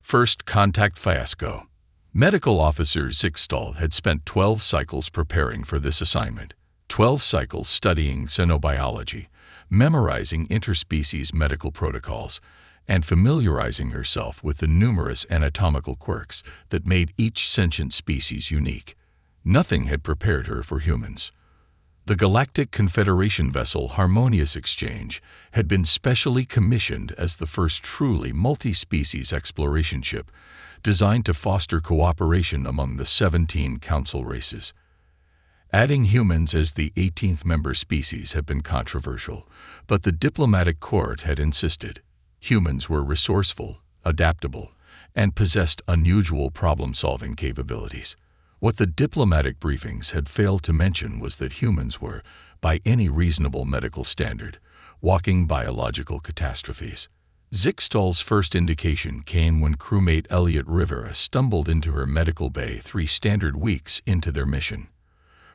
First contact fiasco. Medical Officer Zixtal had spent 12 cycles preparing for this assignment, 12 cycles studying xenobiology, memorizing interspecies medical protocols, and familiarizing herself with the numerous anatomical quirks that made each sentient species unique. Nothing had prepared her for humans. The Galactic Confederation vessel Harmonious Exchange had been specially commissioned as the first truly multi-species exploration ship, designed to foster cooperation among the 17 council races. Adding humans as the 18th member species had been controversial, but the diplomatic court had insisted. Humans were resourceful, adaptable, and possessed unusual problem-solving capabilities. What the diplomatic briefings had failed to mention was that humans were, by any reasonable medical standard, walking biological catastrophes. Zixtal's first indication came when crewmate Elliot Rivera stumbled into her medical bay 3 standard weeks into their mission.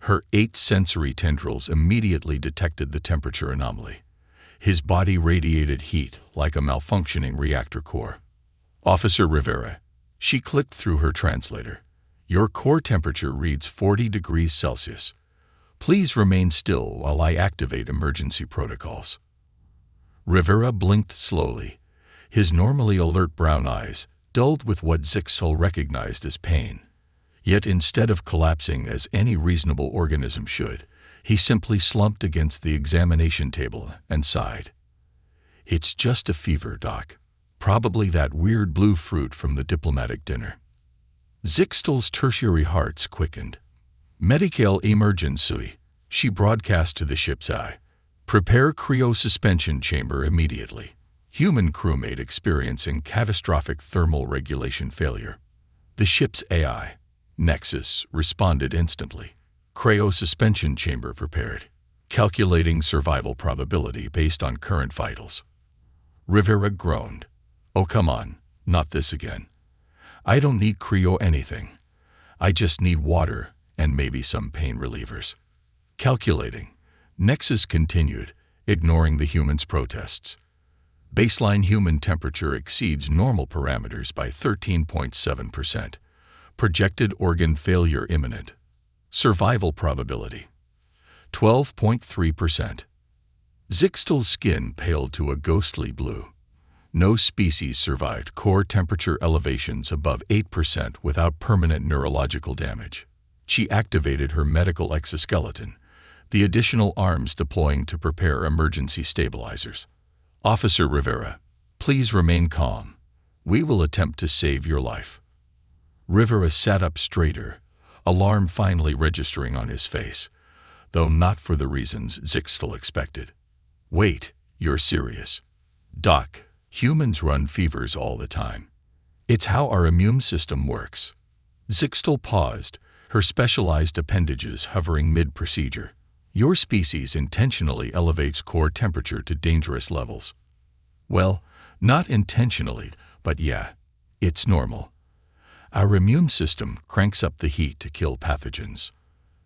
Her 8 sensory tendrils immediately detected the temperature anomaly. His body radiated heat like a malfunctioning reactor core. "Officer Rivera," she clicked through her translator. "Your core temperature reads 40 degrees Celsius. Please remain still while I activate emergency protocols." Rivera blinked slowly, his normally alert brown eyes dulled with what Zixtal recognized as pain. Yet instead of collapsing as any reasonable organism should, he simply slumped against the examination table and sighed. "It's just a fever, Doc. Probably that weird blue fruit from the diplomatic dinner." Zixtal's tertiary hearts quickened. "Medical emergency," she broadcast to the ship's eye. "Prepare cryosuspension chamber immediately. Human crewmate experiencing catastrophic thermal regulation failure." The ship's AI, Nexus, responded instantly. "Cryosuspension chamber prepared. Calculating survival probability based on current vitals." Rivera groaned. "Oh, come on, not this again. I don't need cryo anything. I just need water and maybe some pain relievers." Calculating, Nexus continued, ignoring the humans' protests. "Baseline human temperature exceeds normal parameters by 13.7%. Projected organ failure imminent. Survival probability 12.3%. Zixtal's skin paled to a ghostly blue. No species survived core temperature elevations above 8% without permanent neurological damage. She activated her medical exoskeleton, the additional arms deploying to prepare emergency stabilizers. "Officer Rivera, please remain calm. We will attempt to save your life." Rivera sat up straighter, alarm finally registering on his face, though not for the reasons Zixtal expected. "Wait, you're serious?" "Doc, humans run fevers all the time. It's how our immune system works." Zixtal paused, her specialized appendages hovering mid-procedure. "Your species intentionally elevates core temperature to dangerous levels." "Well, not intentionally, but yeah, it's normal. Our immune system cranks up the heat to kill pathogens."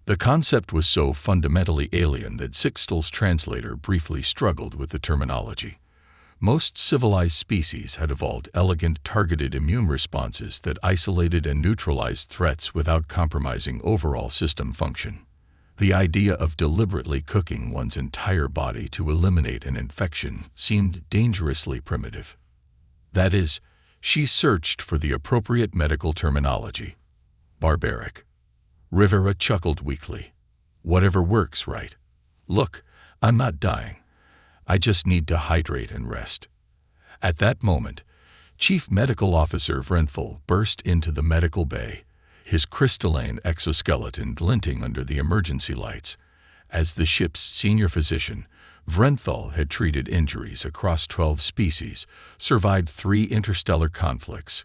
The concept was so fundamentally alien that Zixtal's translator briefly struggled with the terminology. Most civilized species had evolved elegant, targeted immune responses that isolated and neutralized threats without compromising overall system function. The idea of deliberately cooking one's entire body to eliminate an infection seemed dangerously primitive. That is, she searched for the appropriate medical terminology. "Barbaric." Rivera chuckled weakly. "Whatever works, right? Look, I'm not dying. I just need to hydrate and rest." At that moment, Chief Medical Officer Vrenthal burst into the medical bay, his crystalline exoskeleton glinting under the emergency lights. As the ship's senior physician, Vrenthal had treated injuries across 12 species, survived 3 interstellar conflicts,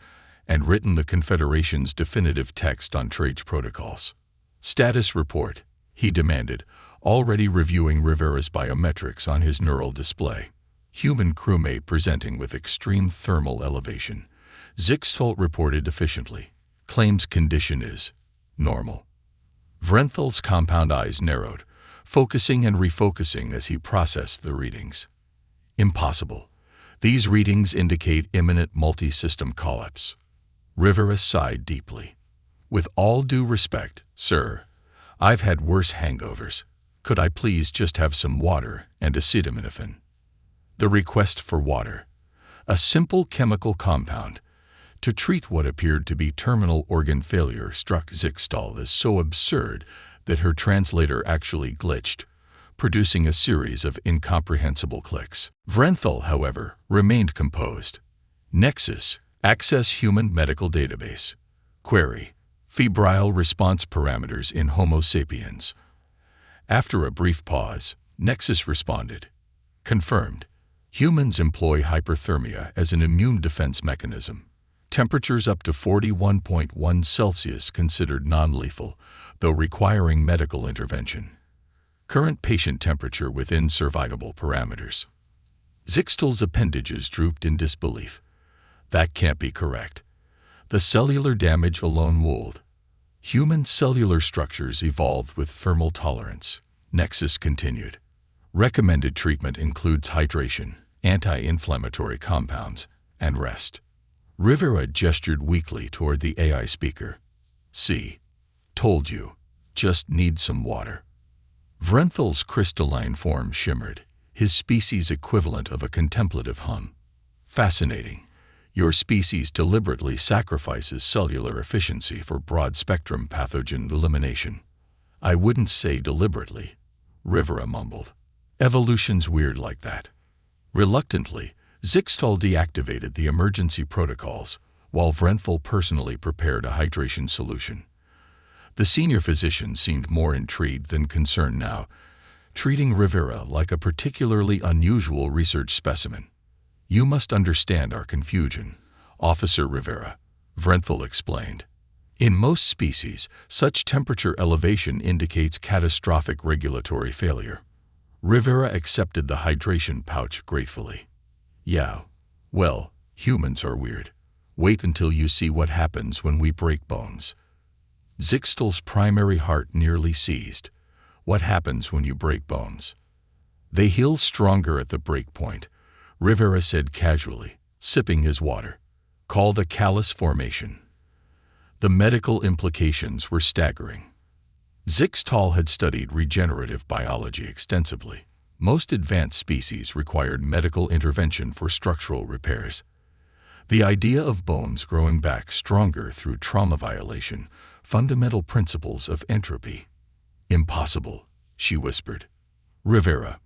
and written the Confederation's definitive text on trade protocols. "Status report," he demanded, already reviewing Rivera's biometrics on his neural display. "Human crewmate presenting with extreme thermal elevation." Zixtal reported efficiently. "Claims condition is normal." Vrenthal's compound eyes narrowed, focusing and refocusing as he processed the readings. "Impossible. These readings indicate imminent multi-system collapse." Rivera sighed deeply. With all due respect, sir, I've had worse hangovers. Could I please just have some water and acetaminophen? The request for water, a simple chemical compound, to treat what appeared to be terminal organ failure, struck Zixtal as so absurd that her translator actually glitched, producing a series of incomprehensible clicks. Vrenthal, however, remained composed. Nexus, access human medical database. Query, febrile response parameters in Homo sapiens. After a brief pause, Nexus responded. Confirmed. Humans employ hyperthermia as an immune defense mechanism. Temperatures up to 41.1 Celsius considered non-lethal, though requiring medical intervention. Current patient temperature within survivable parameters. Zixtal's appendages drooped in disbelief. That can't be correct. The cellular damage alone would. Human cellular structures evolved with thermal tolerance. Nexus continued. Recommended treatment includes hydration, anti-inflammatory compounds, and rest. Rivera gestured weakly toward the AI speaker. See. Told you. Just need some water. Vrenthal's crystalline form shimmered, his species equivalent of a contemplative hum. Fascinating. Your species deliberately sacrifices cellular efficiency for broad-spectrum pathogen elimination. I wouldn't say deliberately, Rivera mumbled. Evolution's weird like that. Reluctantly, Zixtal deactivated the emergency protocols, while Vrenthal personally prepared a hydration solution. The senior physician seemed more intrigued than concerned now, treating Rivera like a particularly unusual research specimen. You must understand our confusion, Officer Rivera, Vrenthal explained. In most species, such temperature elevation indicates catastrophic regulatory failure. Rivera accepted the hydration pouch gratefully. Yeah, well, humans are weird. Wait until you see what happens when we break bones. Zixtal's primary heart nearly seized. What happens when you break bones? They heal stronger at the break point, Rivera said casually, sipping his water. Called a callus formation. The medical implications were staggering. Zixtal had studied regenerative biology extensively. Most advanced species required medical intervention for structural repairs. The idea of bones growing back stronger through trauma violation, fundamental principles of entropy. Impossible, she whispered. Rivera.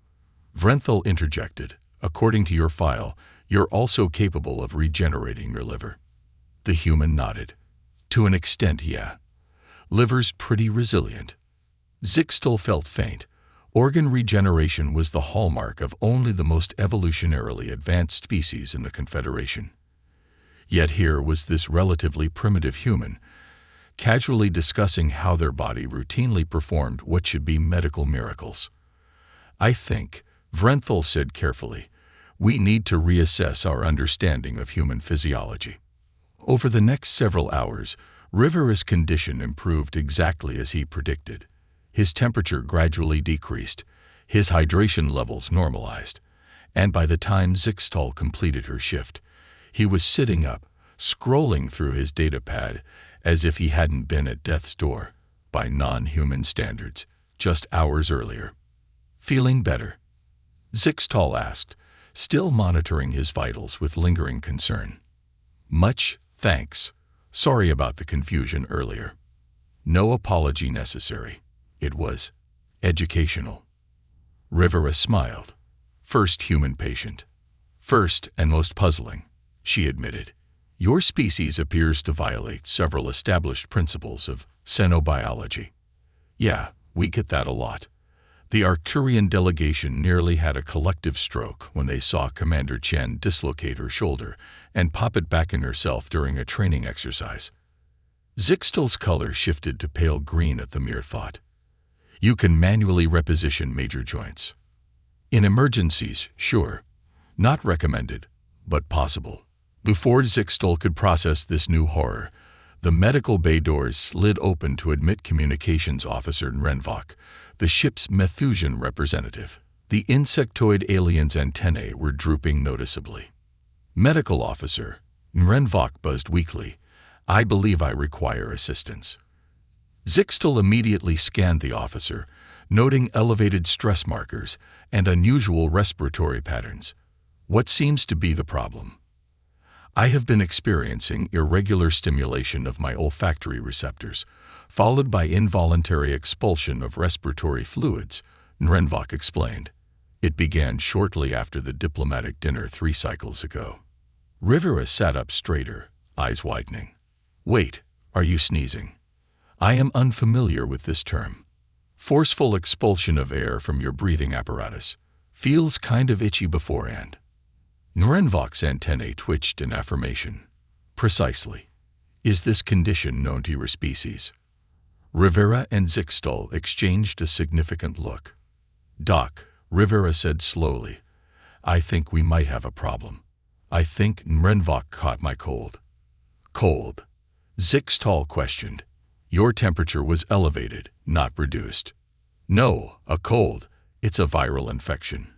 Vrenthal interjected. According to your file, you're also capable of regenerating your liver. The human nodded. To an extent, yeah. Liver's pretty resilient. Zixtal felt faint. Organ regeneration was the hallmark of only the most evolutionarily advanced species in the Confederation. Yet here was this relatively primitive human, casually discussing how their body routinely performed what should be medical miracles. I think, Vrenthal said carefully, we need to reassess our understanding of human physiology. Over the next several hours, Rivera's condition improved exactly as he predicted. His temperature gradually decreased, his hydration levels normalized, and by the time Zixtal completed her shift, he was sitting up, scrolling through his datapad as if he hadn't been at death's door, by non-human standards, just hours earlier. Feeling better? Zixtal asked, still monitoring his vitals with lingering concern. Much thanks. Sorry about the confusion earlier. No apology necessary. It was educational. Rivera smiled. First human patient. First and most puzzling, she admitted. Your species appears to violate several established principles of xenobiology. Yeah, we get that a lot. The Arcturian delegation nearly had a collective stroke when they saw Commander Chen dislocate her shoulder and pop it back in herself during a training exercise. Zixtal's color shifted to pale green at the mere thought. You can manually reposition major joints. In emergencies, sure. Not recommended, but possible. Before Zixtal could process this new horror, the medical bay doors slid open to admit Communications Officer Nrenvok, the ship's Methusian representative. The insectoid alien's antennae were drooping noticeably. Medical Officer, Nrenvok buzzed weakly. I believe I require assistance." Zixtel immediately scanned the officer, noting elevated stress markers and unusual respiratory patterns. "What seems to be the problem?" "I have been experiencing irregular stimulation of my olfactory receptors, followed by involuntary expulsion of respiratory fluids," Nrenvok explained. "It began shortly after the diplomatic dinner 3 cycles ago." Rivera sat up straighter, eyes widening. "Wait, are you sneezing? I am unfamiliar with this term." "Forceful expulsion of air from your breathing apparatus. Feels kind of itchy beforehand." Nrenvok's antennae twitched in affirmation. "Precisely. Is this condition known to your species?" Rivera and Zixtel exchanged a significant look. "Doc," Rivera said slowly, "I think we might have a problem. I think Nrenvok caught my cold." "Cold?" Zixtel questioned. "Your temperature was elevated, not reduced." "No, a cold. It's a viral infection.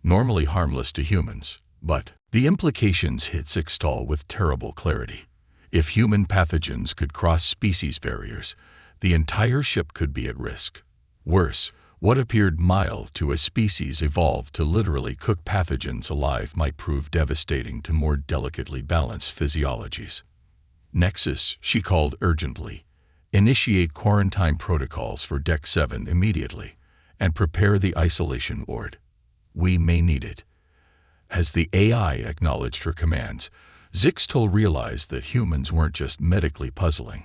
Normally harmless to humans, but..." The implications hit Zixtel with terrible clarity. If human pathogens could cross species barriers, the entire ship could be at risk. Worse, what appeared mild to a species evolved to literally cook pathogens alive might prove devastating to more delicately balanced physiologies. "Nexus," she called urgently. "Initiate quarantine protocols for Deck 7 immediately, and prepare the isolation ward. We may need it." As the AI acknowledged her commands, Zixtel realized that humans weren't just medically puzzling.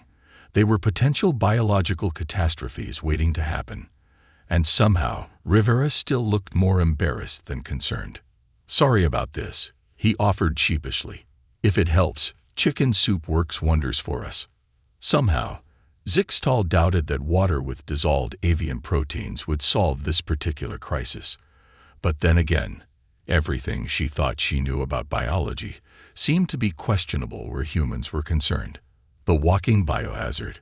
They were potential biological catastrophes waiting to happen. And somehow, Rivera still looked more embarrassed than concerned. "Sorry about this," he offered sheepishly. "If it helps, chicken soup works wonders for us." Somehow, Zixtel doubted that water with dissolved avian proteins would solve this particular crisis. But then again, everything she thought she knew about biology seemed to be questionable where humans were concerned. The walking biohazard.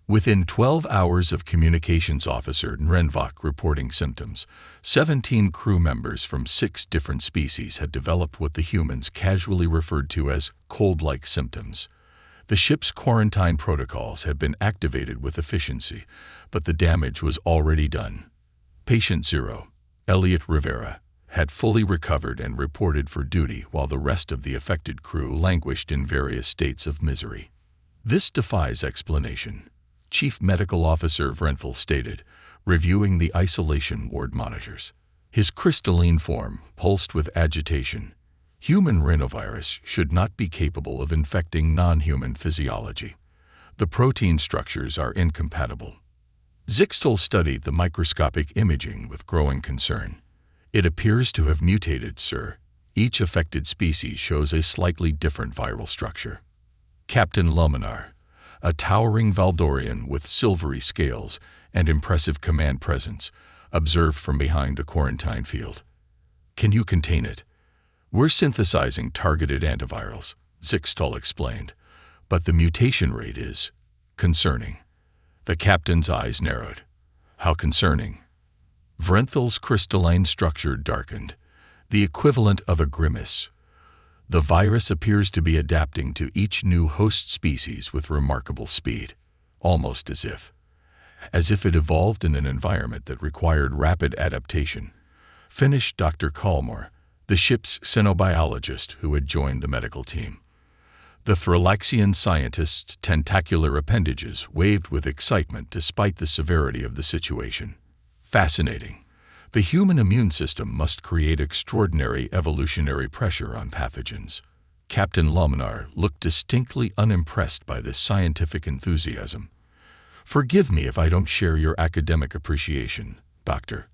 Within 12 hours of Communications Officer Nrenvok reporting symptoms, 17 crew members from 6 different species had developed what the humans casually referred to as cold-like symptoms. The ship's quarantine protocols had been activated with efficiency, but the damage was already done. Patient 0, Elliot Rivera, had fully recovered and reported for duty while the rest of the affected crew languished in various states of misery. "This defies explanation," Chief Medical Officer Vrenthal stated, reviewing the isolation ward monitors. His crystalline form pulsed with agitation. Human rhinovirus should not be capable of infecting non-human physiology. The protein structures are incompatible. Zixtel studied the microscopic imaging with growing concern. "It appears to have mutated, sir. Each affected species shows a slightly different viral structure." Captain Luminar, a towering Valdorian with silvery scales and impressive command presence, observed from behind the quarantine field. "Can you contain it?" "We're synthesizing targeted antivirals," Zixtel explained, "but the mutation rate is concerning." The captain's eyes narrowed. "How concerning?" Vrenthal's crystalline structure darkened, the equivalent of a grimace. "The virus appears to be adapting to each new host species with remarkable speed, almost as if it evolved in an environment that required rapid adaptation," finished Dr. Kalmor, the ship's xenobiologist who had joined the medical team. The Thrallaxian scientist's tentacular appendages waved with excitement despite the severity of the situation. "Fascinating. The human immune system must create extraordinary evolutionary pressure on pathogens." Captain Luminar looked distinctly unimpressed by this scientific enthusiasm. "Forgive me if I don't share your academic appreciation, Doctor.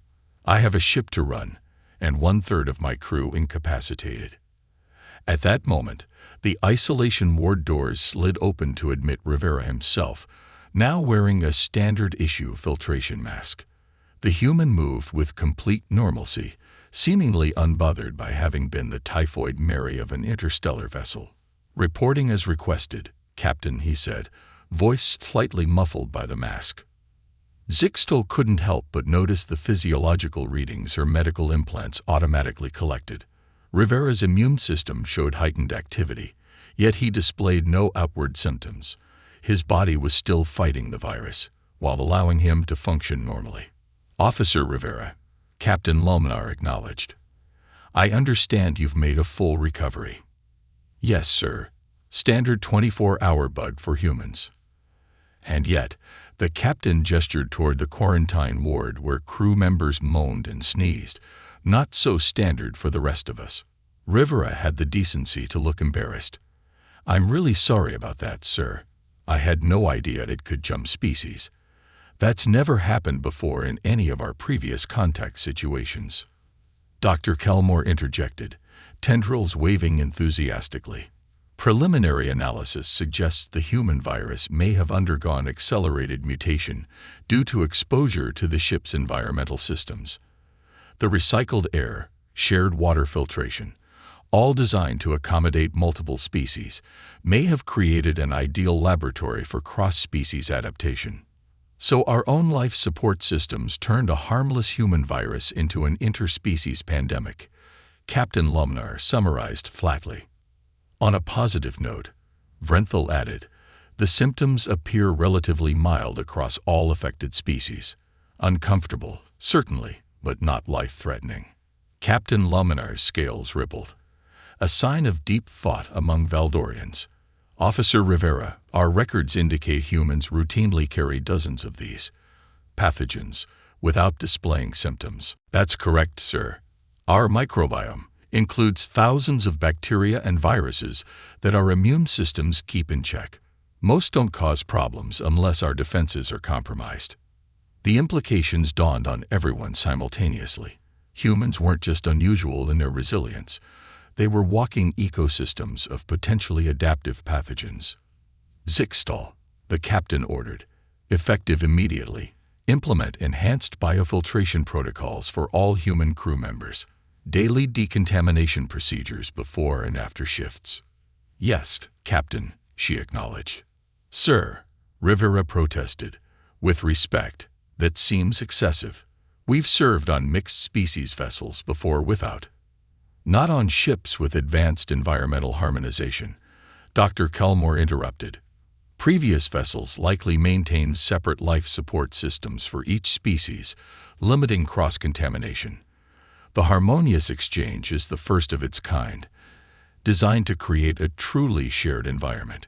I have a ship to run, and 1/3 of my crew incapacitated." At that moment, the isolation ward doors slid open to admit Rivera himself, now wearing a standard-issue filtration mask. The human moved with complete normalcy, seemingly unbothered by having been the typhoid Mary of an interstellar vessel. "Reporting as requested, Captain," he said, voice slightly muffled by the mask. Zixtel couldn't help but notice the physiological readings her medical implants automatically collected. Rivera's immune system showed heightened activity. Yet he displayed no outward symptoms. His body was still fighting the virus, while allowing him to function normally. "Officer Rivera," Captain Lomnar acknowledged. "I understand you've made a full recovery." "Yes, sir. Standard 24-hour bug for humans." And yet, the captain gestured toward the quarantine ward where crew members moaned and sneezed. "Not so standard for the rest of us." Rivera had the decency to look embarrassed. "I'm really sorry about that, sir. I had no idea it could jump species. That's never happened before in any of our previous contact situations." Dr. Kelmore interjected, tendrils waving enthusiastically. "Preliminary analysis suggests the human virus may have undergone accelerated mutation due to exposure to the ship's environmental systems. The recycled air, shared water filtration, all designed to accommodate multiple species, may have created an ideal laboratory for cross-species adaptation. So our own life support systems turned a harmless human virus into an interspecies pandemic," Captain Lomnar summarized flatly. On a positive note, Vrenthal added, "The symptoms appear relatively mild across all affected species. Uncomfortable, certainly, but not life-threatening." Captain Lomnar's scales rippled. A sign of deep thought among Valdorians. "Officer Rivera, our records indicate humans routinely carry dozens of these pathogens without displaying symptoms." "That's correct, sir. Our microbiome includes thousands of bacteria and viruses that our immune systems keep in check. Most don't cause problems unless our defenses are compromised." The implications dawned on everyone simultaneously. Humans weren't just unusual in their resilience. They were walking ecosystems of potentially adaptive pathogens. "Zixtal," the captain ordered, "effective immediately. Implement enhanced biofiltration protocols for all human crew members. Daily decontamination procedures before and after shifts." "Yes, Captain," she acknowledged. "Sir," Rivera protested, "with respect, that seems excessive. We've served on mixed-species vessels before without." "Not on ships with advanced environmental harmonization," Dr. Kelmore interrupted. "Previous vessels likely maintained separate life support systems for each species, limiting cross-contamination. The harmonious exchange is the first of its kind, designed to create a truly shared environment."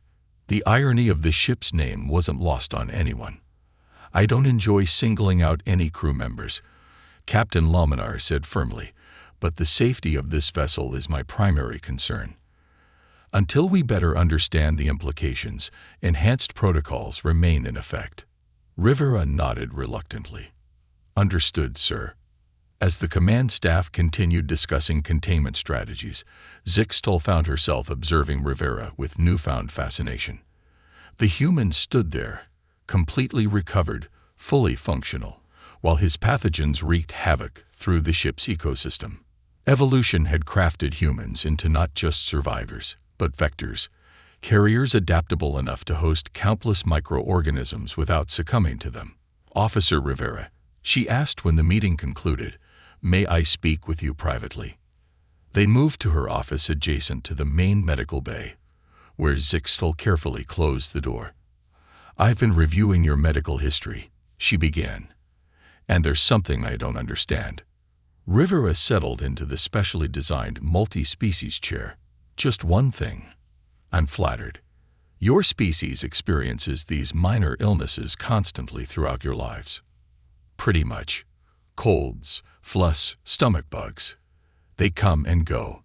The irony of the ship's name wasn't lost on anyone. "I don't enjoy singling out any crew members," Captain Lomnar said firmly, "but the safety of this vessel is my primary concern. Until we better understand the implications, enhanced protocols remain in effect." Rivera nodded reluctantly. "Understood, sir." As the command staff continued discussing containment strategies, Zixtal found herself observing Rivera with newfound fascination. The human stood there, completely recovered, fully functional, while his pathogens wreaked havoc through the ship's ecosystem. Evolution had crafted humans into not just survivors, but vectors, carriers adaptable enough to host countless microorganisms without succumbing to them. "Officer Rivera," she asked when the meeting concluded, "may I speak with you privately?" They moved to her office adjacent to the main medical bay, where Zixtal carefully closed the door. "I've been reviewing your medical history," she began, "and there's something I don't understand." Rivera settled into the specially designed multi-species chair. "Just one thing." "I'm flattered. Your species experiences these minor illnesses constantly throughout your lives." "Pretty much. Colds, flus, stomach bugs. They come and go.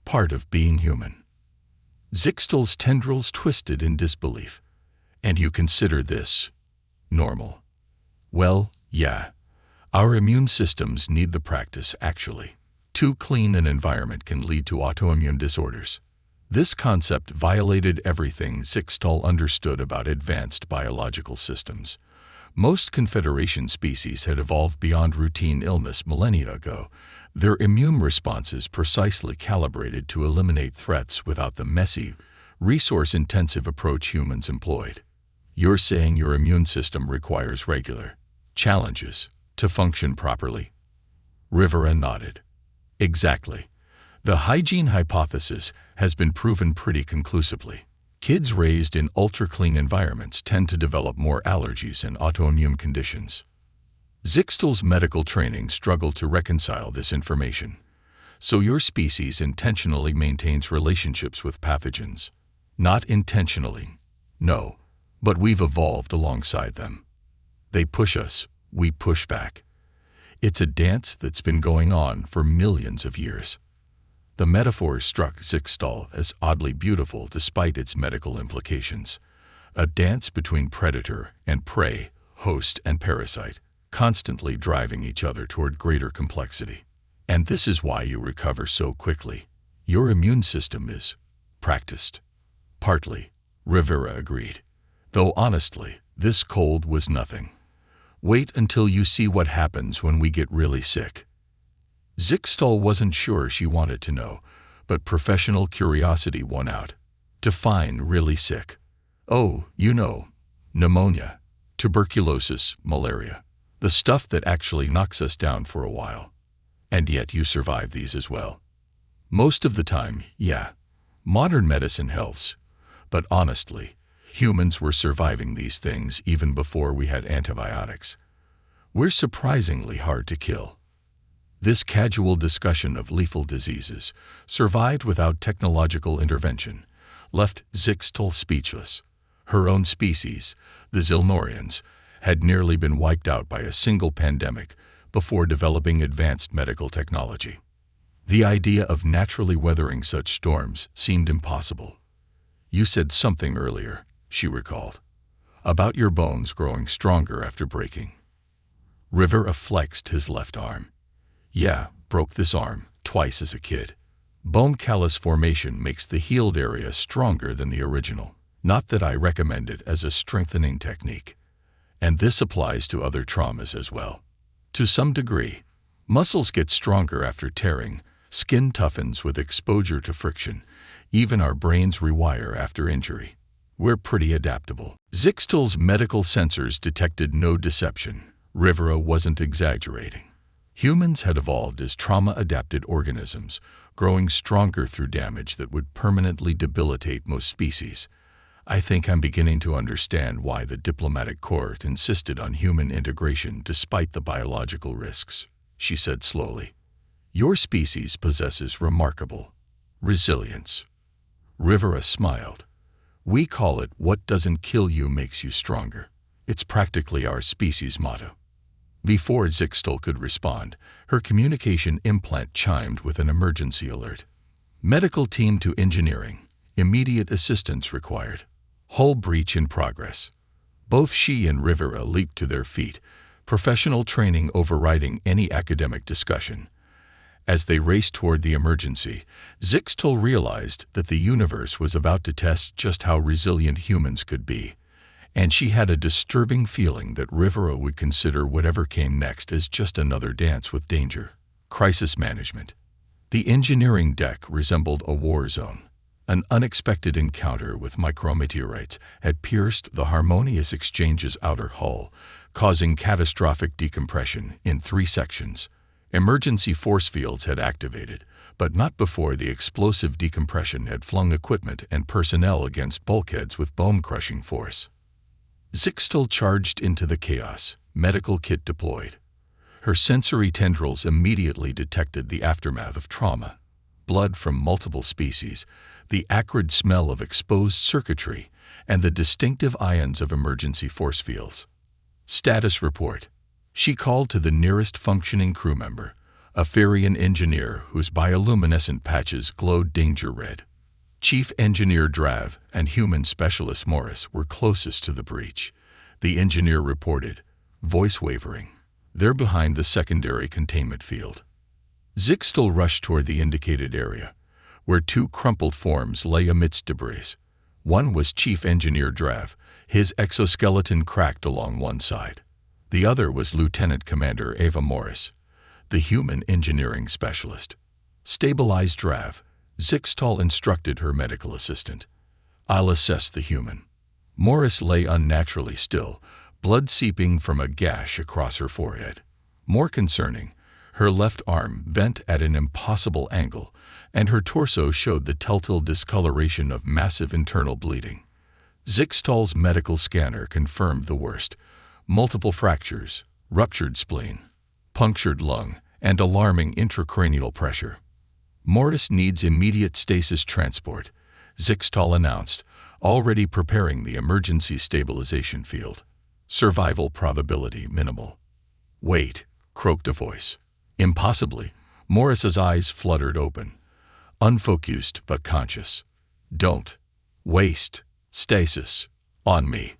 Part of being human." Zixtal's tendrils twisted in disbelief. "And you consider this normal?" "Well, yeah. Our immune systems need the practice, actually. Too clean an environment can lead to autoimmune disorders." This concept violated everything Zixtal understood about advanced biological systems. Most Confederation species had evolved beyond routine illness millennia ago, their immune responses precisely calibrated to eliminate threats without the messy, resource-intensive approach humans employed. "You're saying your immune system requires regular challenges to function properly?" Rivera nodded. "Exactly. The hygiene hypothesis has been proven pretty conclusively. Kids raised in ultra-clean environments tend to develop more allergies and autoimmune conditions. Zixtal's medical training struggled to reconcile this information. So your species intentionally maintains relationships with pathogens. Not intentionally, no, but we've evolved alongside them. They push us, we push back. It's a dance that's been going on for millions of years. The metaphor struck Zixtal as oddly beautiful despite its medical implications. A dance between predator and prey, host and parasite, constantly driving each other toward greater complexity. And this is why you recover so quickly. Your immune system is practiced. Partly, Rivera agreed. Though honestly, this cold was nothing. Wait until you see what happens when we get really sick. Zixtal wasn't sure she wanted to know, but professional curiosity won out. Define really sick. Oh, you know, pneumonia, tuberculosis, malaria. The stuff that actually knocks us down for a while. And yet you survive these as well. Most of the time, yeah. Modern medicine helps. But honestly, humans were surviving these things even before we had antibiotics. We're surprisingly hard to kill. This casual discussion of lethal diseases, survived without technological intervention, left Zixtal speechless. Her own species, the Zilnorians, had nearly been wiped out by a single pandemic before developing advanced medical technology. The idea of naturally weathering such storms seemed impossible. You said something earlier, she recalled, about your bones growing stronger after breaking. Rivera flexed his left arm. Yeah, broke this arm, twice as a kid. Bone callus formation makes the healed area stronger than the original. Not that I recommend it as a strengthening technique. And this applies to other traumas as well. To some degree, muscles get stronger after tearing, skin toughens with exposure to friction, even our brains rewire after injury. We're pretty adaptable. Zixtal's medical sensors detected no deception. Rivera wasn't exaggerating. Humans had evolved as trauma-adapted organisms, growing stronger through damage that would permanently debilitate most species. I think I'm beginning to understand why the diplomatic corps insisted on human integration despite the biological risks, she said slowly. Your species possesses remarkable resilience. Rivera smiled. We call it what doesn't kill you makes you stronger. It's practically our species motto. Before Zixtal could respond, her communication implant chimed with an emergency alert. Medical team to engineering. Immediate assistance required. Hull breach in progress. Both she and Rivera leaped to their feet, professional training overriding any academic discussion. As they raced toward the emergency, Zixtal realized that the universe was about to test just how resilient humans could be. And she had a disturbing feeling that Rivera would consider whatever came next as just another dance with danger. Crisis management. The engineering deck resembled a war zone. An unexpected encounter with micrometeorites had pierced the harmonious exchange's outer hull, causing catastrophic decompression in 3 sections. Emergency force fields had activated, but not before the explosive decompression had flung equipment and personnel against bulkheads with bone-crushing force. Zixtal charged into the chaos, medical kit deployed. Her sensory tendrils immediately detected the aftermath of trauma. Blood from multiple species, the acrid smell of exposed circuitry, and the distinctive ions of emergency force fields. Status report. She called to the nearest functioning crew member, a Farian engineer whose bioluminescent patches glowed danger red. Chief Engineer Drav and Human Specialist Morris were closest to the breach. The engineer reported, voice wavering. They're behind the secondary containment field. Zixtal rushed toward the indicated area, where 2 crumpled forms lay amidst debris. One was Chief Engineer Drav, his exoskeleton cracked along one side. The other was Lieutenant Commander Ava Morris, the human engineering specialist. Stabilize Drav, Zixtal instructed her medical assistant. I'll assess the human. Morris lay unnaturally still, blood seeping from a gash across her forehead. More concerning, Her left arm bent at an impossible angle, and her torso showed the telltale discoloration of massive internal bleeding. Zixtal's medical scanner confirmed the worst: multiple fractures, ruptured spleen, punctured lung, and alarming intracranial pressure. "Morris needs immediate stasis transport," Zixtal announced, already preparing the emergency stabilization field. "Survival probability minimal." "Wait," croaked a voice. Impossibly, Morris's eyes fluttered open, unfocused but conscious. "Don't waste stasis on me."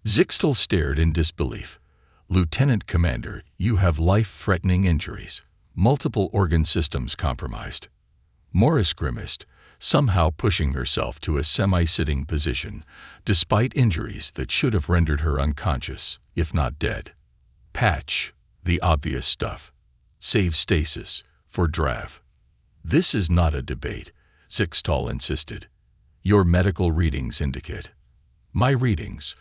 Zixtal stared in disbelief. "Lieutenant Commander, you have life-threatening injuries. Multiple organ systems compromised." Morris grimaced, somehow pushing herself to a semi-sitting position, despite injuries that should have rendered her unconscious, if not dead. "Patch the obvious stuff. Save stasis for Drav." "This is not a debate," Zixtal insisted. "Your medical readings indicate." "My readings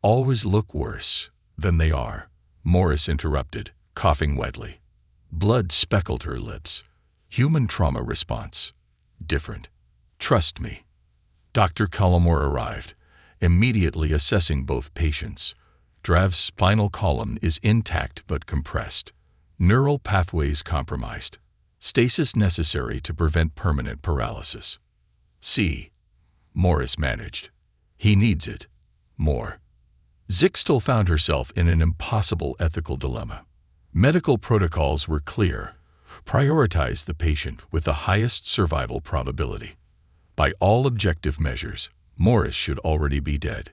always look worse than they are," Morris interrupted, coughing wetly. Blood speckled her lips. "Human trauma response. Different. Trust me." Dr. Cullimore arrived, immediately assessing both patients. Drav's spinal column is intact but compressed. Neural pathways compromised. Stasis necessary to prevent permanent paralysis. "See," Morris managed. "He needs it. More." Zixtal found herself in an impossible ethical dilemma. Medical protocols were clear: prioritize the patient with the highest survival probability. By all objective measures, Morris should already be dead.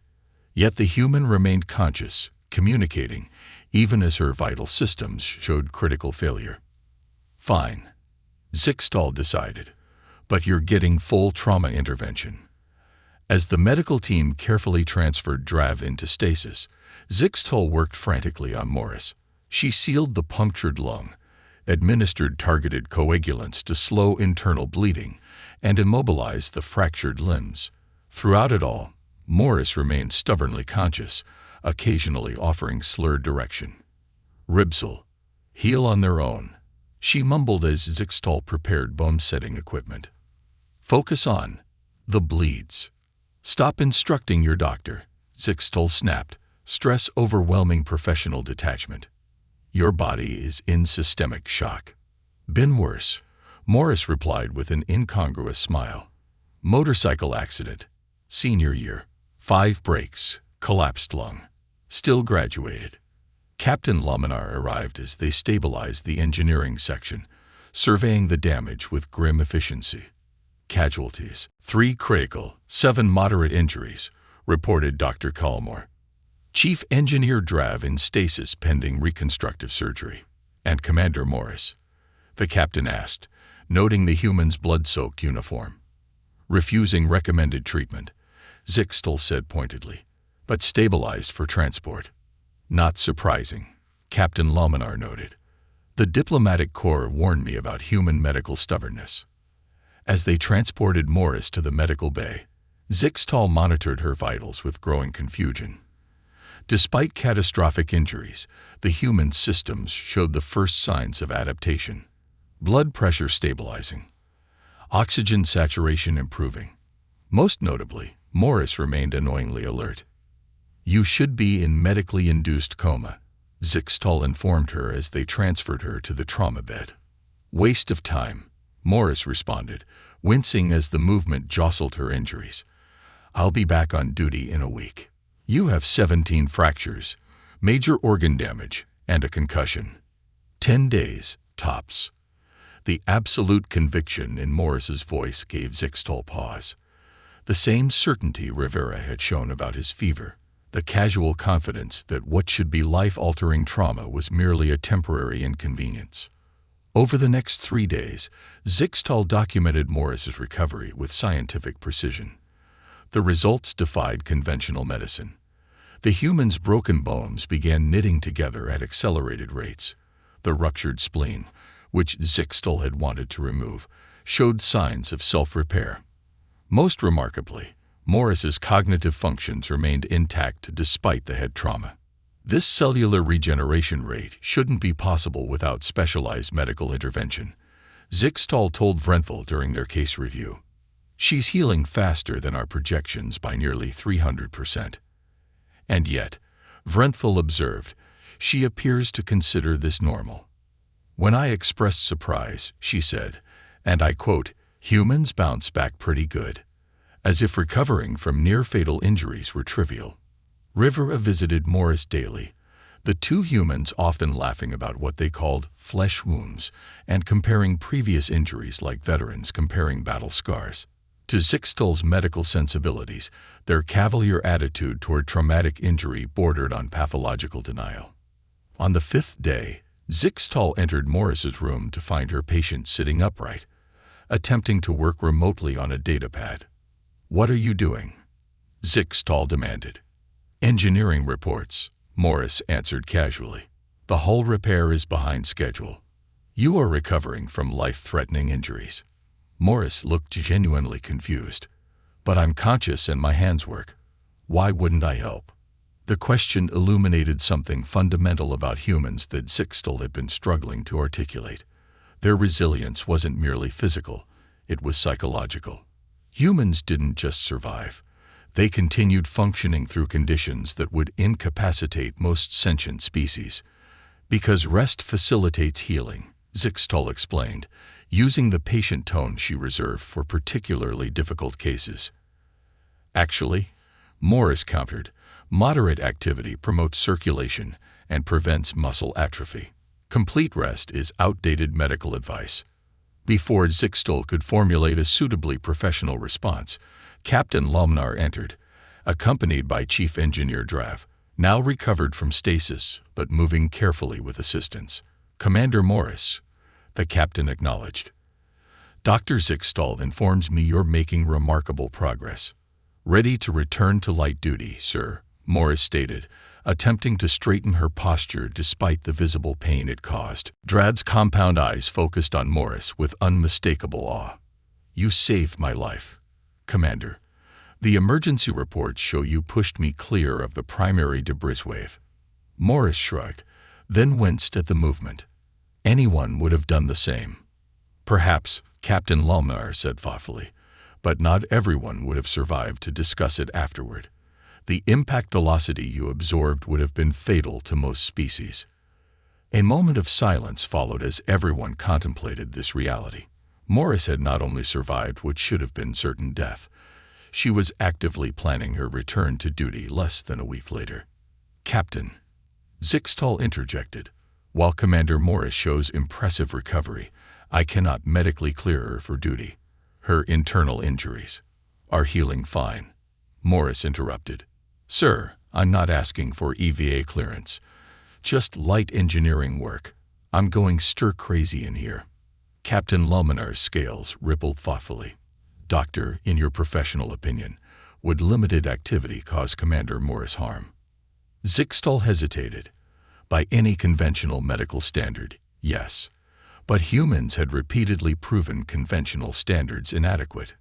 Yet the human remained conscious, communicating, even as her vital systems showed critical failure. "Fine," Zixtal decided, "but you're getting full trauma intervention." As the medical team carefully transferred Drav into stasis, Zixtal worked frantically on Morris. She sealed the punctured lung, administered targeted coagulants to slow internal bleeding, and immobilized the fractured limbs. Throughout it all, Morris remained stubbornly conscious, occasionally offering slurred direction. "Ribsel, heal on their own," she mumbled as Zixtal prepared bone-setting equipment. "Focus on the bleeds. Stop instructing your doctor," Zixtal snapped, stress overwhelming professional detachment. "Your body is in systemic shock." "Been worse," Morris replied with an incongruous smile. "Motorcycle accident. Senior year. 5 breaks. Collapsed lung. Still graduated." Captain Laminar arrived as they stabilized the engineering section, surveying the damage with grim efficiency. "Casualties: 3 critical, 7 moderate injuries," reported Dr. Cullimore. "Chief Engineer Drav in stasis pending reconstructive surgery." "And Commander Morris?" the captain asked, noting the human's blood-soaked uniform. "Refusing recommended treatment," Zixtal said pointedly, "but stabilized for transport." "Not surprising," Captain Laminar noted. "The diplomatic corps warned me about human medical stubbornness." As they transported Morris to the medical bay, Zixtal monitored her vitals with growing confusion. Despite catastrophic injuries, the human systems showed the first signs of adaptation. Blood pressure stabilizing, oxygen saturation improving. Most notably, Morris remained annoyingly alert. "You should be in medically induced coma," Zixtal informed her as they transferred her to the trauma bed. "Waste of time," Morris responded, wincing as the movement jostled her injuries. "I'll be back on duty in a week." "You have 17 fractures, major organ damage, and a concussion. 10 days, tops." The absolute conviction in Morris's voice gave Zixtal pause. The same certainty Rivera had shown about his fever, the casual confidence that what should be life-altering trauma was merely a temporary inconvenience. Over the next 3 days, Zixtal documented Morris's recovery with scientific precision. The results defied conventional medicine. The human's broken bones began knitting together at accelerated rates. The ruptured spleen, which Zixtal had wanted to remove, showed signs of self-repair. Most remarkably, Morris's cognitive functions remained intact despite the head trauma. This cellular regeneration rate shouldn't be possible without specialized medical intervention, Zixtal told Vrenthal during their case review. She's healing faster than our projections by nearly 300%. And yet, Vrenthal observed, she appears to consider this normal. When I expressed surprise, she said, and I quote, "Humans bounce back pretty good," as if recovering from near-fatal injuries were trivial. Rivera visited Morris daily, the two humans often laughing about what they called flesh wounds and comparing previous injuries like veterans comparing battle scars. To Zixtal's medical sensibilities, their cavalier attitude toward traumatic injury bordered on pathological denial. On the fifth day, Zixtal entered Morris's room to find her patient sitting upright, attempting to work remotely on a datapad. "What are you doing?" Zixtal demanded. "Engineering reports," Morris answered casually. "The hull repair is behind schedule. You are recovering from life-threatening injuries." Morris looked genuinely confused. "But I'm conscious and my hands work. Why wouldn't I help?" The question illuminated something fundamental about humans that Zixtal had been struggling to articulate. Their resilience wasn't merely physical, it was psychological. Humans didn't just survive. They continued functioning through conditions that would incapacitate most sentient species. Because rest facilitates healing, Zixtal explained, using the patient tone she reserved for particularly difficult cases. "Actually," Morris countered, "moderate activity promotes circulation and prevents muscle atrophy. Complete rest is outdated medical advice." Before Zixtal could formulate a suitably professional response, Captain Lomnar entered, accompanied by Chief Engineer Drav, now recovered from stasis but moving carefully with assistance. "Commander Morris," the captain acknowledged. "Dr. Zixtal informs me you're making remarkable progress." "Ready to return to light duty, sir," Morris stated, attempting to straighten her posture despite the visible pain it caused. Drad's compound eyes focused on Morris with unmistakable awe. "You saved my life, Commander. The emergency reports show you pushed me clear of the primary debris wave." Morris shrugged, then winced at the movement. "Anyone would have done the same." "Perhaps," Captain Lomnar said thoughtfully, "but not everyone would have survived to discuss it afterward. The impact velocity you absorbed would have been fatal to most species." A moment of silence followed as everyone contemplated this reality. Morris had not only survived what should have been certain death, she was actively planning her return to duty less than a week later. "Captain," Zixtal interjected, "while Commander Morris shows impressive recovery, I cannot medically clear her for duty. Her internal injuries are healing fine." Morris interrupted. "Sir, I'm not asking for EVA clearance. Just light engineering work. I'm going stir-crazy in here." Captain Luminar's scales rippled thoughtfully. "Doctor, in your professional opinion, would limited activity cause Commander Morris harm?" Zixtal hesitated. "By any conventional medical standard, yes. But humans had repeatedly proven conventional standards inadequate."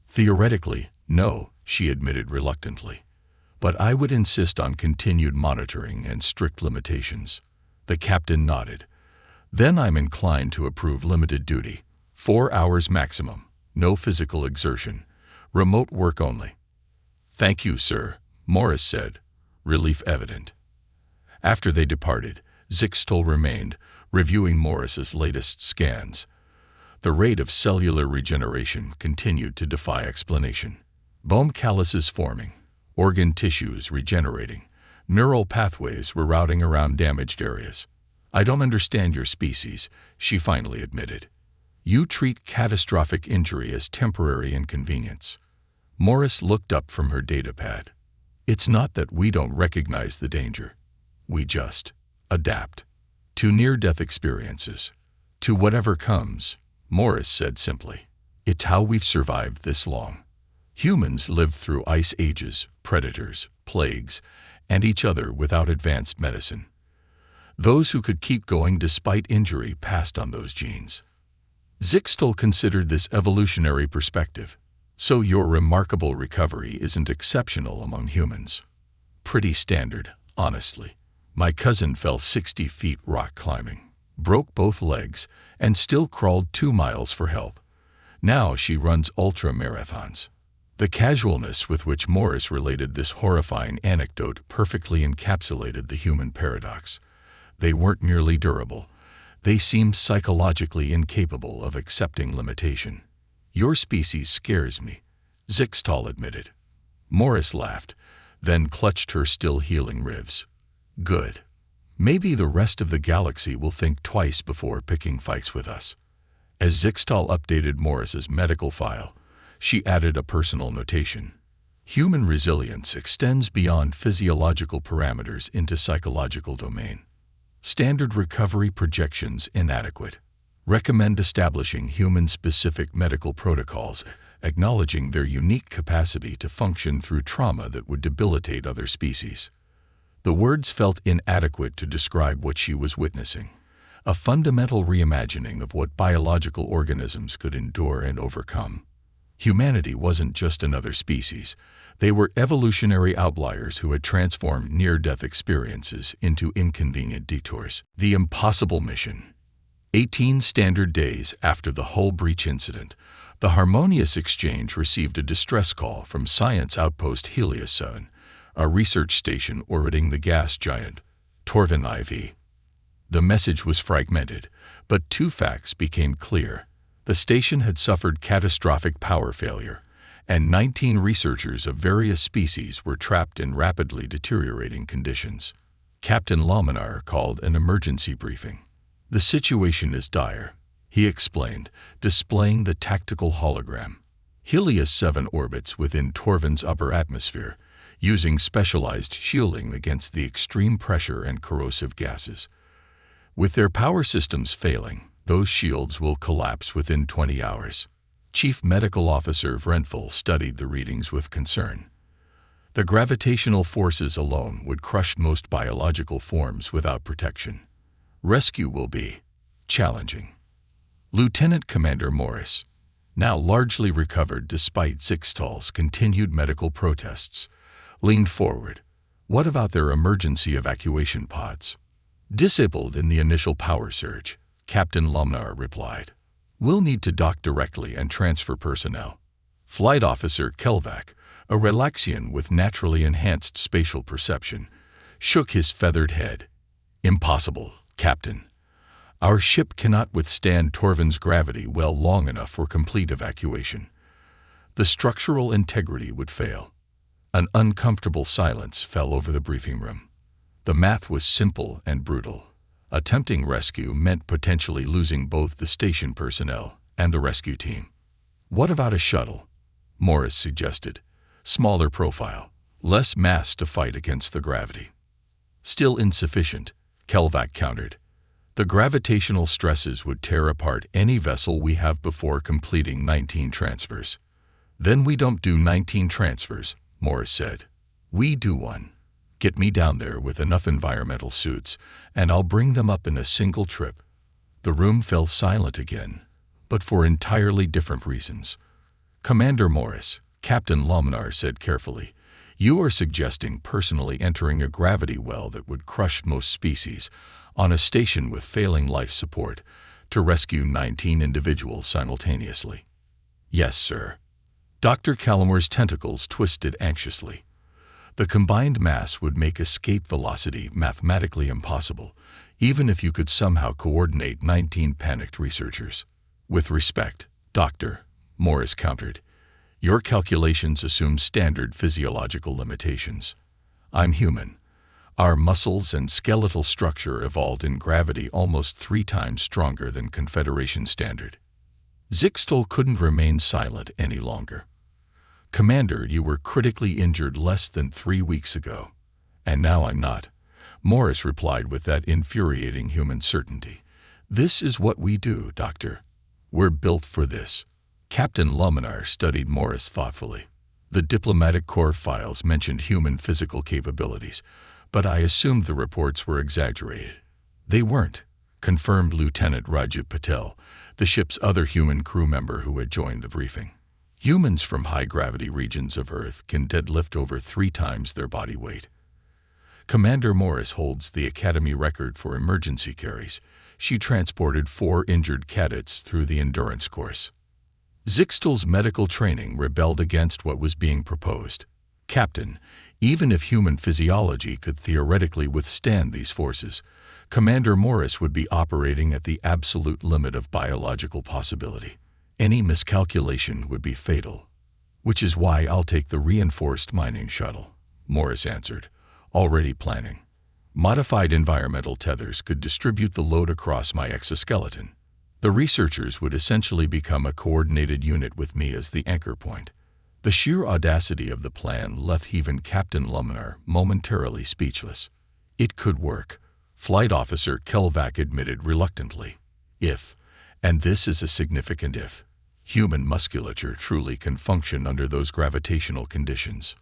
"Theoretically, no," she admitted reluctantly. "But I would insist on continued monitoring and strict limitations." The captain nodded. "Then I'm inclined to approve limited duty, 4 hours maximum, no physical exertion, remote work only." "Thank you, sir," Morris said, relief evident. After they departed, Zixtal remained, reviewing Morris's latest scans. The rate of cellular regeneration continued to defy explanation. Bone calluses forming, organ tissues regenerating, neural pathways rerouting around damaged areas. "I don't understand your species," she finally admitted. "You treat catastrophic injury as temporary inconvenience." Morris looked up from her datapad. "It's not that we don't recognize the danger. We just adapt to near-death experiences, to whatever comes," Morris said simply. "It's how we've survived this long. Humans lived through ice ages, predators, plagues, and each other without advanced medicine. Those who could keep going despite injury passed on those genes." Zixtal considered this evolutionary perspective. "So your remarkable recovery isn't exceptional among humans?" "Pretty standard, honestly." My cousin fell 60 feet rock climbing, broke both legs, and still crawled 2 miles for help. Now she runs ultra-marathons. The casualness with which Morris related this horrifying anecdote perfectly encapsulated the human paradox. They weren't merely durable. They seemed psychologically incapable of accepting limitation. "Your species scares me," Zixtal admitted. Morris laughed, then clutched her still-healing ribs. "Good. Maybe the rest of the galaxy will think twice before picking fights with us." As Zixtal updated Morris's medical file, she added a personal notation. "Human resilience extends beyond physiological parameters into psychological domain. Standard recovery projections inadequate. Recommend establishing human-specific medical protocols, acknowledging their unique capacity to function through trauma that would debilitate other species." The words felt inadequate to describe what she was witnessing, a fundamental reimagining of what biological organisms could endure and overcome. Humanity wasn't just another species. They were evolutionary outliers who had transformed near-death experiences into inconvenient detours. The impossible mission. 18 standard days after the hull breach incident, the Harmonious Exchange received a distress call from Science Outpost Helios 7, a research station orbiting the gas giant, Torvin IV. The message was fragmented, but 2 facts became clear. The station had suffered catastrophic power failure, and 19 researchers of various species were trapped in rapidly deteriorating conditions. Captain Laminar called an emergency briefing. "The situation is dire," he explained, displaying the tactical hologram. Helios 7 orbits within Torvin's upper atmosphere, using specialized shielding against the extreme pressure and corrosive gases. With their power systems failing, those shields will collapse within 20 hours. Chief Medical Officer Vrenthal studied the readings with concern. The gravitational forces alone would crush most biological forms without protection. Rescue will be challenging. Lieutenant Commander Morris, now largely recovered despite Zixtal's continued medical protests, leaned forward. "What about their emergency evacuation pods?" "Disabled in the initial power surge," Captain Laminar replied. "We'll need to dock directly and transfer personnel." Flight Officer Kelvac, a Relaxian with naturally enhanced spatial perception, shook his feathered head. "Impossible, Captain. Our ship cannot withstand Torvin's gravity well long enough for complete evacuation. The structural integrity would fail." An uncomfortable silence fell over the briefing room. The math was simple and brutal. Attempting rescue meant potentially losing both the station personnel and the rescue team. "What about a shuttle?" Morris suggested. "Smaller profile, less mass to fight against the gravity." "Still insufficient," Kelvac countered. "The gravitational stresses would tear apart any vessel we have before completing 19 transfers." "Then we don't do 19 transfers," Morris said. "We do one. Get me down there with enough environmental suits, and I'll bring them up in a single trip." The room fell silent again, but for entirely different reasons. "Commander Morris," Captain Laminar said carefully, "you are suggesting personally entering a gravity well that would crush most species, on a station with failing life support, to rescue 19 individuals simultaneously." "Yes, sir." Dr. Calamore's tentacles twisted anxiously. "The combined mass would make escape velocity mathematically impossible, even if you could somehow coordinate 19 panicked researchers." "With respect, Doctor," Morris countered, "your calculations assume standard physiological limitations. I'm human. Our muscles and skeletal structure evolved in gravity almost 3 times stronger than Confederation standard." Zixtal couldn't remain silent any longer. "Commander, you were critically injured less than 3 weeks ago. And now I'm not," Morris replied with that infuriating human certainty. "This is what we do, Doctor. We're built for this." Captain Laminar studied Morris thoughtfully. "The diplomatic corps files mentioned human physical capabilities, but I assumed the reports were exaggerated." "They weren't," confirmed Lieutenant Raju Patel, the ship's other human crew member who had joined the briefing. "Humans from high-gravity regions of Earth can deadlift over 3 times their body weight." Commander Morris holds the Academy record for emergency carries. She transported 4 injured cadets through the endurance course. Zixtal's medical training rebelled against what was being proposed. Captain, even if human physiology could theoretically withstand these forces, Commander Morris would be operating at the absolute limit of biological possibility. Any miscalculation would be fatal. Which is why I'll take the reinforced mining shuttle, Morris answered, already planning. Modified environmental tethers could distribute the load across my exoskeleton. The researchers would essentially become a coordinated unit with me as the anchor point. The sheer audacity of the plan left even Captain Luminar momentarily speechless. It could work, Flight Officer Kelvac admitted reluctantly. If, and this is a significant if, human musculature truly can function under those gravitational conditions.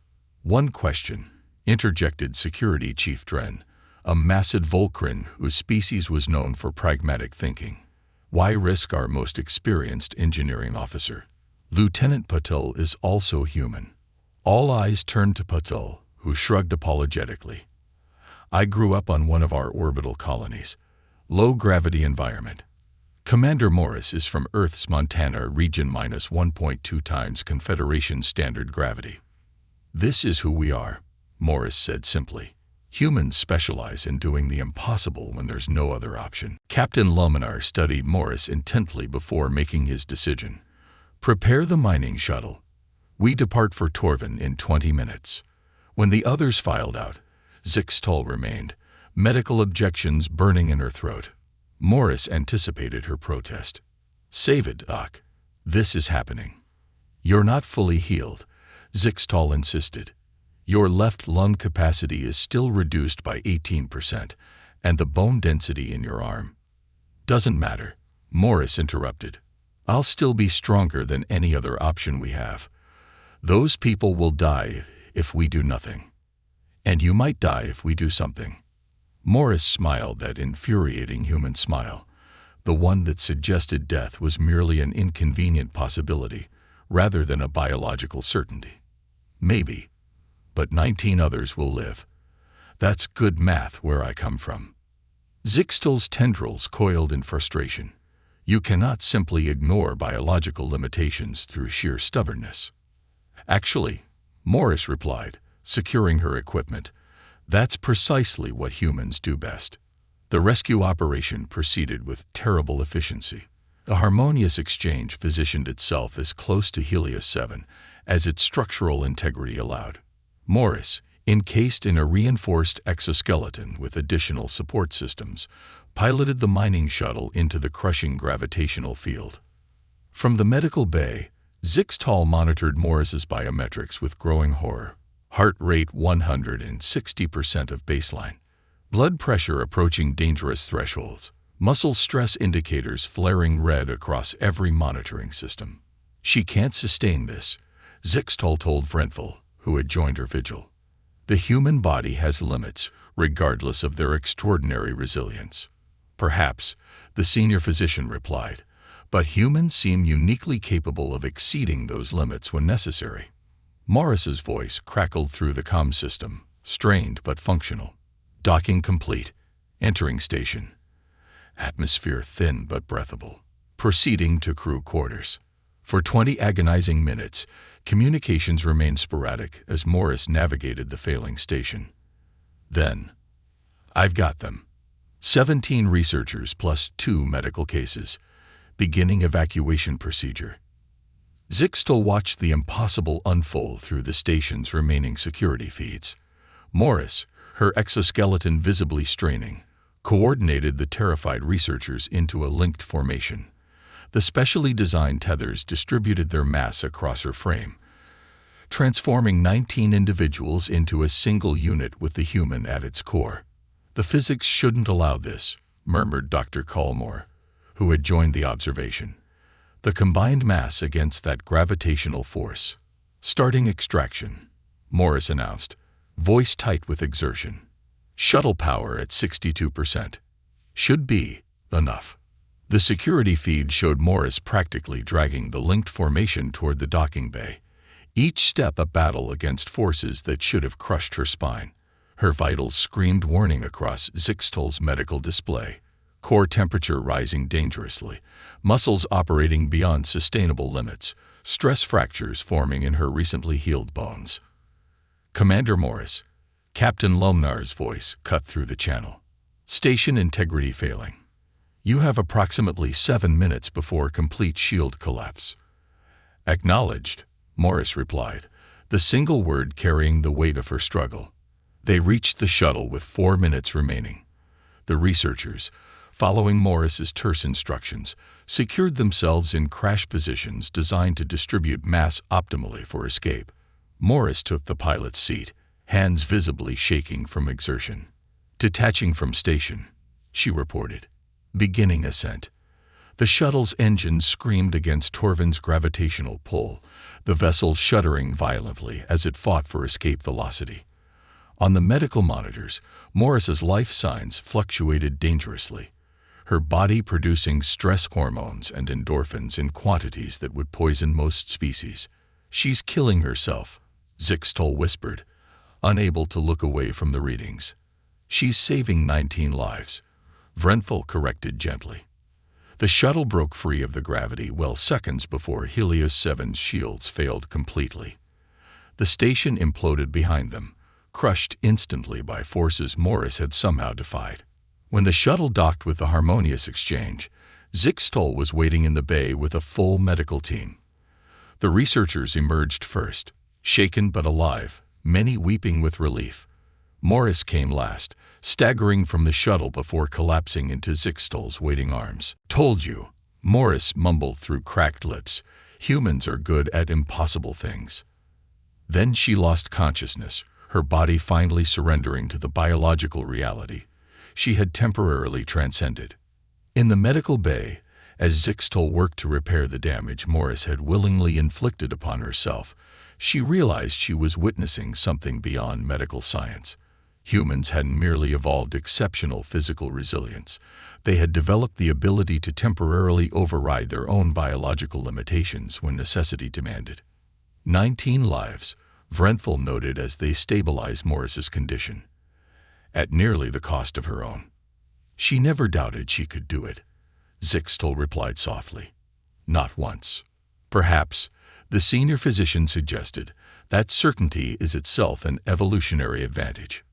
One question, interjected Security Chief Dren, a massive Volcran whose species was known for pragmatic thinking. Why risk our most experienced engineering officer? Lieutenant Patel is also human. All eyes turned to Patel, who shrugged apologetically. I grew up on one of our orbital colonies. Low-gravity environment. Commander Morris is from Earth's Montana region minus 1.2 times Confederation standard gravity. This is who we are, Morris said simply. Humans specialize in doing the impossible when there's no other option. Captain Luminar studied Morris intently before making his decision. Prepare the mining shuttle. We depart for Torvin in 20 minutes. When the others filed out, Zixtal remained, medical objections burning in her throat. Morris anticipated her protest. Save it, Doc. This is happening. You're not fully healed, Zixtal insisted. Your left lung capacity is still reduced by 18%, and the bone density in your arm. Doesn't matter, Morris interrupted. I'll still be stronger than any other option we have. Those people will die if we do nothing. And you might die if we do something. Morris smiled that infuriating human smile. The one that suggested death was merely an inconvenient possibility, rather than a biological certainty. Maybe. But 19 others will live. That's good math where I come from. Zixtal's tendrils coiled in frustration. You cannot simply ignore biological limitations through sheer stubbornness. Actually, Morris replied, securing her equipment, that's precisely what humans do best. The rescue operation proceeded with terrible efficiency. A harmonious exchange positioned itself as close to Helios 7 as its structural integrity allowed. Morris, encased in a reinforced exoskeleton with additional support systems, piloted the mining shuttle into the crushing gravitational field. From the medical bay, Zixtal monitored Morris's biometrics with growing horror. Heart rate 160% of baseline. Blood pressure approaching dangerous thresholds. Muscle stress indicators flaring red across every monitoring system. She can't sustain this, Zixtal told Vrenthal, who had joined her vigil. The human body has limits, regardless of their extraordinary resilience. Perhaps, the senior physician replied, but humans seem uniquely capable of exceeding those limits when necessary. Morris's voice crackled through the comm system, strained but functional. Docking complete. Entering station. Atmosphere thin but breathable. Proceeding to crew quarters. For 20 agonizing minutes, communications remained sporadic as Morris navigated the failing station. Then, I've got them. 17 researchers plus 2 medical cases. Beginning evacuation procedure. Zixtal watched the impossible unfold through the station's remaining security feeds. Morris, her exoskeleton visibly straining, coordinated the terrified researchers into a linked formation. The specially designed tethers distributed their mass across her frame, transforming 19 individuals into a single unit with the human at its core. The physics shouldn't allow this, murmured Dr. Collmore, who had joined the observation. The combined mass against that gravitational force. Starting extraction, Morris announced, voice tight with exertion. Shuttle power at 62%. Should be enough. The security feed showed Morris practically dragging the linked formation toward the docking bay, each step a battle against forces that should have crushed her spine. Her vitals screamed warning across Zixtal's medical display. Core temperature rising dangerously, muscles operating beyond sustainable limits, stress fractures forming in her recently healed bones. "Commander Morris," Captain Lumnar's voice cut through the channel. "Station integrity failing. You have approximately 7 minutes before complete shield collapse." "Acknowledged," Morris replied, the single word carrying the weight of her struggle. They reached the shuttle with 4 minutes remaining. The researchers, following Morris's terse instructions, secured themselves in crash positions designed to distribute mass optimally for escape. Morris took the pilot's seat, hands visibly shaking from exertion. "Detaching from station," she reported. "Beginning ascent." The shuttle's engines screamed against Torvin's gravitational pull, the vessel shuddering violently as it fought for escape velocity. On the medical monitors, Morris's life signs fluctuated dangerously, her body producing stress hormones and endorphins in quantities that would poison most species. "She's killing herself," Zixtal whispered, unable to look away from the readings. "She's saving 19 lives," Vrenthal corrected gently. The shuttle broke free of the gravity well seconds before Helios 7's shields failed completely. The station imploded behind them, crushed instantly by forces Morris had somehow defied. When the shuttle docked with the Harmonious Exchange, Zixtal was waiting in the bay with a full medical team. The researchers emerged first, shaken but alive, many weeping with relief. Morris came last, staggering from the shuttle before collapsing into Zixtal's waiting arms. "Told you," Morris mumbled through cracked lips. "Humans are good at impossible things." Then she lost consciousness, her body finally surrendering to the biological reality she had temporarily transcended. In the medical bay, as Zixtal worked to repair the damage Morris had willingly inflicted upon herself, she realized she was witnessing something beyond medical science. Humans hadn't merely evolved exceptional physical resilience. They had developed the ability to temporarily override their own biological limitations when necessity demanded. 19 lives, Vrenthal noted as they stabilized Morris's condition, at nearly the cost of her own. "She never doubted she could do it," Zixtal replied softly. "Not once." "Perhaps," the senior physician suggested, "that certainty is itself an evolutionary advantage."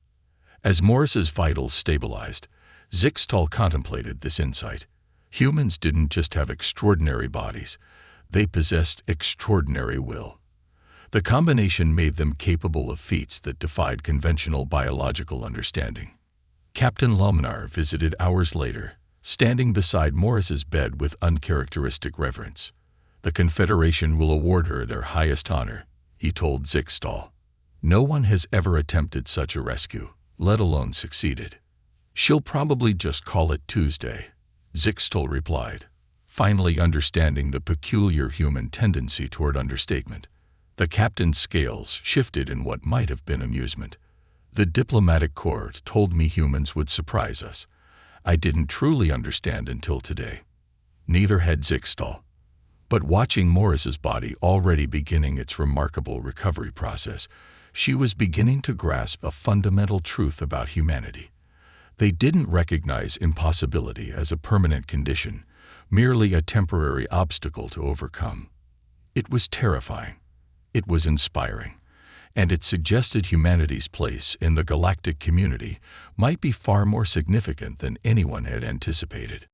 As Morris's vitals stabilized, Zixtal contemplated this insight. Humans didn't just have extraordinary bodies, they possessed extraordinary will. The combination made them capable of feats that defied conventional biological understanding. Captain Lumnar visited hours later, standing beside Morris's bed with uncharacteristic reverence. "The Confederation will award her their highest honor," he told Zixtal. "No one has ever attempted such a rescue, let alone succeeded." "She'll probably just call it Tuesday," Zixtal replied, finally understanding the peculiar human tendency toward understatement. The captain's scales shifted in what might have been amusement. "The diplomatic corps told me humans would surprise us. I didn't truly understand until today." Neither had Zixtal. But watching Morris's body already beginning its remarkable recovery process, she was beginning to grasp a fundamental truth about humanity. They didn't recognize impossibility as a permanent condition, merely a temporary obstacle to overcome. It was terrifying. It was inspiring, and it suggested humanity's place in the galactic community might be far more significant than anyone had anticipated.